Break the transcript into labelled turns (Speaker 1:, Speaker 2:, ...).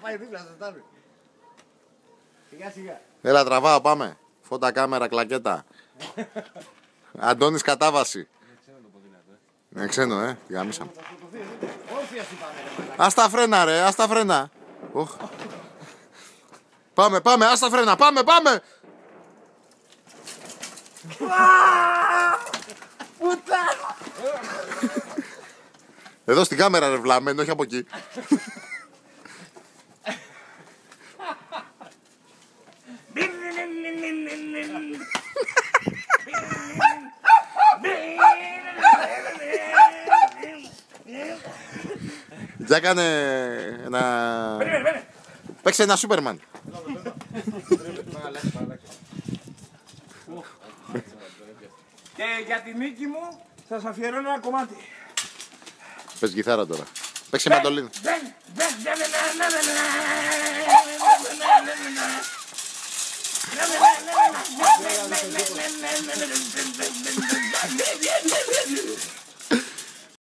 Speaker 1: πάει δίπλα στο στάρι. Σιγά σιγά.
Speaker 2: Έλα τραβάω, πάμε. Φώτα, κάμερα, κλακέτα. Αντώνης κατάβαση. Ναι, ξένο, γάμισαμε.
Speaker 1: Όρθια σου πάμε ρε μαλάκα.
Speaker 2: Ας τα φρένα ρε, ας τα φρένα. Πάμε, πάμε, ας τα φρένα, πάμε, πάμε.
Speaker 1: Πουτάνα.
Speaker 2: Εδώ στην κάμερα ρε βλάμενο, όχι από εκεί. Για κάνε ένα... Παίξε ένα Σούπερμαν.
Speaker 1: Και για τη νίκη μου σας αφιερώνω ένα κομμάτι.
Speaker 2: Πες κιθάρα τώρα. Παίξε μαντολίνο.